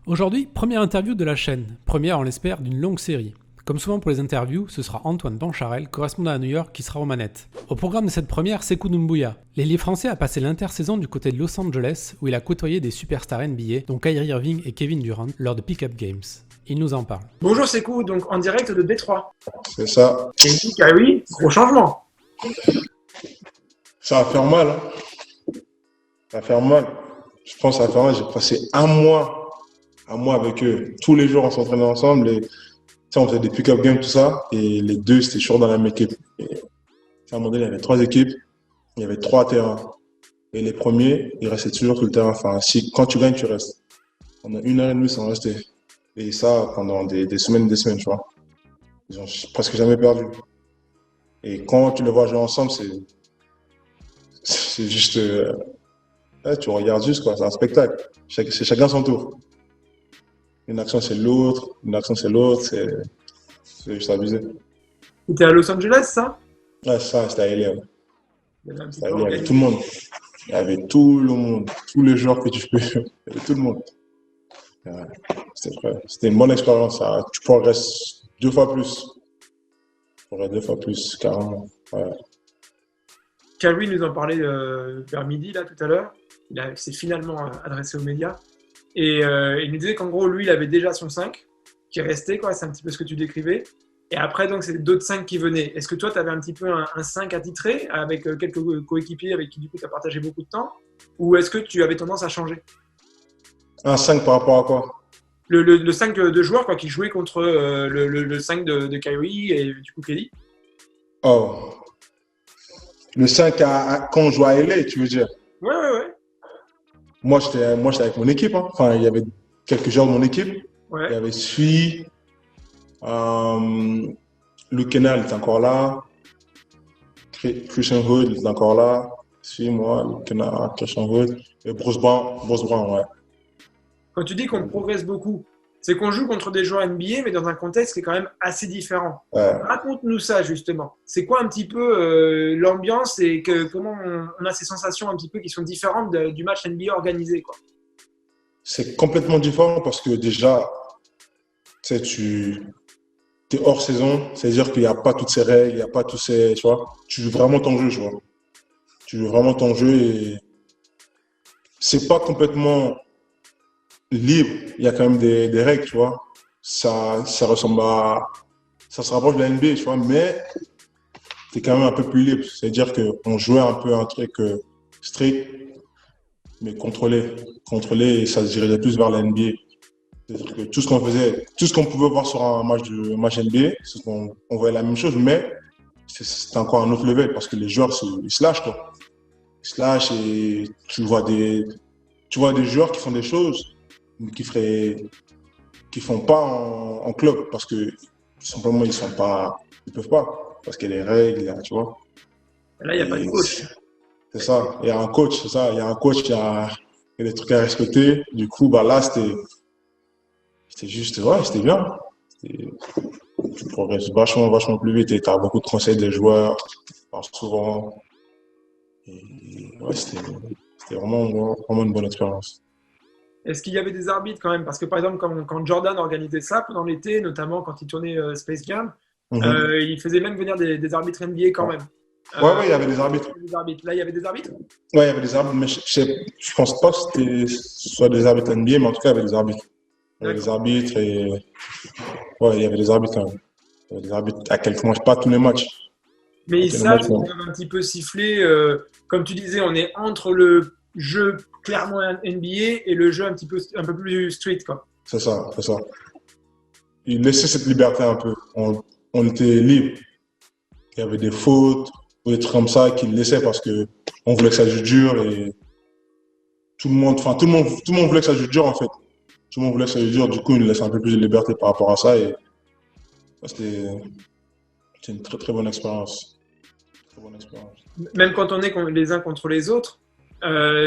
Aujourd'hui, première interview de la chaîne, première on l'espère d'une longue série. Comme souvent pour les interviews, ce sera Antoine Bancharel, correspondant à New York, qui sera aux manettes. Au programme de cette première, Sekou Doumbouya. L'ailier français a passé l'intersaison du côté de Los Angeles, où il a côtoyé des superstars NBA, dont Kyrie Irving et Kevin Durant, lors de Pick-Up Games. Il nous en parle. Bonjour Sekou, donc en direct de Détroit. C'est ça. Et Kyrie, gros changement. Ça va faire mal. Hein. Ça va faire mal. Je pense que ça va faire mal. J'ai passé un mois avec eux. Tous les jours, on s'entraînait ensemble. Et, on faisait des pick-up games, tout ça. Et les deux, c'était toujours dans la même équipe. Et, à un moment donné, il y avait 3 équipes. Il y avait 3 terrains. Et les premiers, ils restaient toujours sur le terrain. Enfin, quand tu gagnes, tu restes. On a 1h30 sans rester. Et ça, pendant des semaines, tu vois. Ils ont presque jamais perdu. Et quand tu les vois jouer ensemble, c'est juste... tu regardes juste, quoi. C'est un spectacle. C'est chacun son tour. Une action, c'est l'autre. C'est juste abusé. C'était à Los Angeles, ça? Ouais, ça, c'était à LA. Ouais. Il y avait un petit C'était à peu LA, il y avait tout le monde. Il y avait tout le monde. Tous les joueurs que tu peux. Il y avait tout le monde. Ouais, c'était une bonne expérience. Ça. Tu progresses 2 fois plus. Tu progresses 2 fois plus, carrément. Ouais. Kyrie nous en parlait vers midi, là, tout à l'heure. Il s'est finalement adressé aux médias. Et il nous disait qu'en gros, lui, il avait déjà son 5 qui restait, quoi. C'est un petit peu ce que tu décrivais. Et après, donc, c'est d'autres 5 qui venaient. Est-ce que toi, tu avais un petit peu un 5 attitré avec quelques coéquipiers avec qui, du coup, tu as partagé beaucoup de temps? Ou est-ce que tu avais tendance à changer? Un 5 par rapport à quoi? Le 5 de joueurs, quoi, qui jouait contre le 5 de Kyrie et du coup, Kelly. Oh. Le 5 quand on joue à LA, tu veux dire? Ouais. Moi, j'étais avec mon équipe. Hein. Enfin, il y avait quelques joueurs de mon équipe. Ouais. Il y avait Sui, Luke Kennard, il était encore là. Christian Hood, il était encore là. Sui, moi, Luke Kennard, Christian Hood. Et Bruce Brown, ouais. Quand tu dis qu'on progresse beaucoup, c'est qu'on joue contre des joueurs NBA, mais dans un contexte qui est quand même assez différent. Ouais. Raconte-nous ça, justement. C'est quoi un petit peu l'ambiance et comment on a ces sensations un petit peu qui sont différentes du match NBA organisé, quoi. C'est complètement différent parce que déjà, tu es hors saison, c'est-à-dire qu'il n'y a pas toutes ces règles, il n'y a pas tous ces. Tu vois, tu joues vraiment ton jeu, tu vois. Tu joues vraiment ton jeu et c'est pas complètement libre. Il y a quand même des règles, tu vois. Ça ressemble à. Ça se rapproche de la NBA, tu vois, mais c'est quand même un peu plus libre. C'est-à-dire qu'on jouait un peu un truc strict, mais contrôlé. Contrôlé et ça se dirigeait plus vers la NBA. C'est-à-dire que tout ce qu'on faisait, tout ce qu'on pouvait voir sur un match NBA, c'est qu'on voyait la même chose, mais c'était encore un autre level parce que les joueurs, ils se lâchent, quoi. Ils se lâchent et tu vois des joueurs qui font des choses qui font pas en club parce que tout simplement ils peuvent pas parce qu'il y a les règles, tu vois. Là, il n'y a pas de coach. C'est ça. Il y a un coach, c'est ça. Il y a un coach, il y a des trucs à respecter. Du coup, là, c'était juste, ouais, c'était bien. Tu progresses vachement plus vite et tu as beaucoup de conseils des joueurs, souvent. Et ouais, c'était vraiment une bonne expérience. Est-ce qu'il y avait des arbitres quand même? Parce que par exemple, quand Jordan organisait ça pendant l'été, notamment quand il tournait Space Jam, il faisait même venir des arbitres NBA quand même. Ouais, il y avait des arbitres. Là, il y avait des arbitres? Ouais, il y avait des arbitres, mais je pense pas que ce soit des arbitres NBA, mais en tout cas, il y avait des arbitres. Il y avait des arbitres et. Ouais, il y avait des arbitres quand même. Il y avait des arbitres à quelques matchs, pas tous les matchs. Mais ils savent, ils peuvent un petit peu siffler. Comme tu disais, on est entre le jeu clairement NBA et le jeu un peu plus street, quoi. C'est ça. Ils laissaient cette liberté un peu. On était libre. Il y avait des fautes ou des trucs comme ça qu'ils laissaient parce que on voulait que ça joue dur et tout le monde voulait que ça joue dur en fait. Tout le monde voulait que ça joue dur. Du coup, ils nous laissaient un peu plus de liberté par rapport à ça et c'était une très très bonne expérience. Même quand on est les uns contre les autres,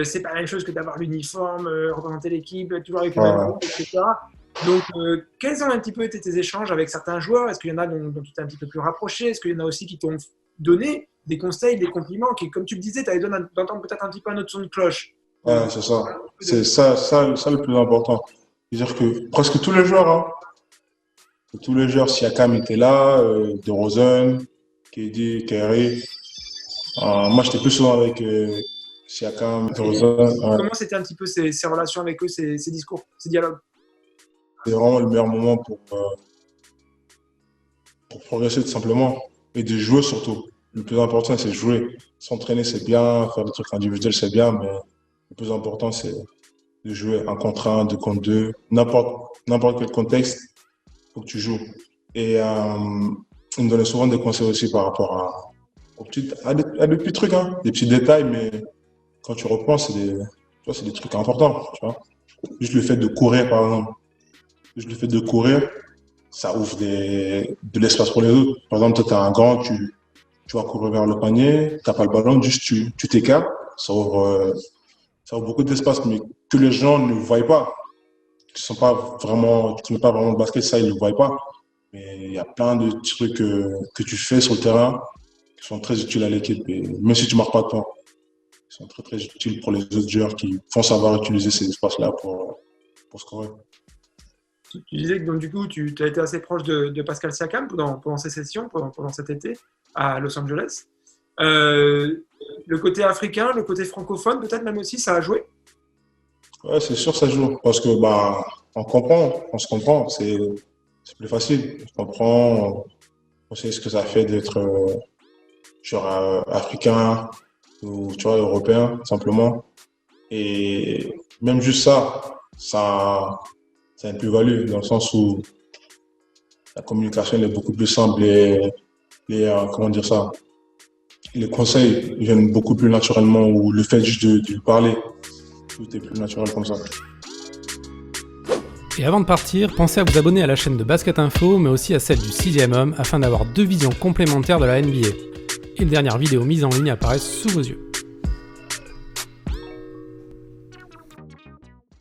c'est pas la même chose que d'avoir l'uniforme, représenter l'équipe, toujours avec le même groupe, etc. Donc, quels ont un petit peu été tes échanges avec certains joueurs? Est-ce qu'il y en a dont tu t'es un petit peu plus rapproché? Est-ce qu'il y en a aussi qui t'ont donné des conseils, des compliments qui, comme tu le disais, t'avaient donné d'entendre peut-être un petit peu un autre son de cloche? Ouais, c'est ça. C'est ça le plus important. C'est-à-dire que presque tous les joueurs, hein, tous les joueurs, Siakam était là, DeRozan, KD, Kyrie. Moi, j'étais plus souvent avec Siakam, DeRozan. Ouais. Comment c'était un petit peu ces relations avec eux, ces discours, ces dialogues? C'est vraiment le meilleur moment pour progresser tout simplement. Et de jouer surtout. Le plus important, c'est jouer. S'entraîner, c'est bien. Faire des trucs individuels, c'est bien. Mais le plus important, c'est de jouer un contre un, deux contre deux. N'importe quel contexte, il faut que tu joues. Et il me donnait souvent des conseils aussi par rapport à des petits trucs, hein, des petits détails. Mais quand tu repenses, c'est des trucs importants. Tu vois. Juste le fait de courir, par exemple. Juste le fait de courir, ça ouvre de l'espace pour les autres. Par exemple, toi, tu es un grand, tu vas courir vers le panier, tu n'as pas le ballon, juste tu t'écartes, ça ouvre beaucoup d'espace, mais que les gens ne voient pas. Qui ne connaissent pas vraiment le basket, ça, ils ne le voient pas. Mais il y a plein de trucs que tu fais sur le terrain qui sont très utiles à l'équipe. Et même si tu ne marques pas de points, ils sont très, très utiles pour les autres joueurs qui font savoir utiliser ces espaces-là pour scorer. Tu disais que donc, du coup, tu as été assez proche de Pascal Siakam pendant ces sessions, pendant cet été à Los Angeles. Le côté africain, le côté francophone, peut-être même aussi, ça a joué? Ouais, c'est sûr, ça joue. Parce que on se comprend, c'est plus facile. On se comprend, on sait ce que ça fait d'être africain ou tu vois, européen, simplement. Et même juste ça c'est une plus-value dans le sens où la communication est beaucoup plus simple et comment dire ça, les conseils viennent beaucoup plus naturellement ou le fait juste de lui parler, tout est plus naturel comme ça. Et avant de partir, pensez à vous abonner à la chaîne de Basket Info, mais aussi à celle du 6e homme, afin d'avoir 2 visions complémentaires de la NBA. Et une dernière vidéo mise en ligne apparaît sous vos yeux.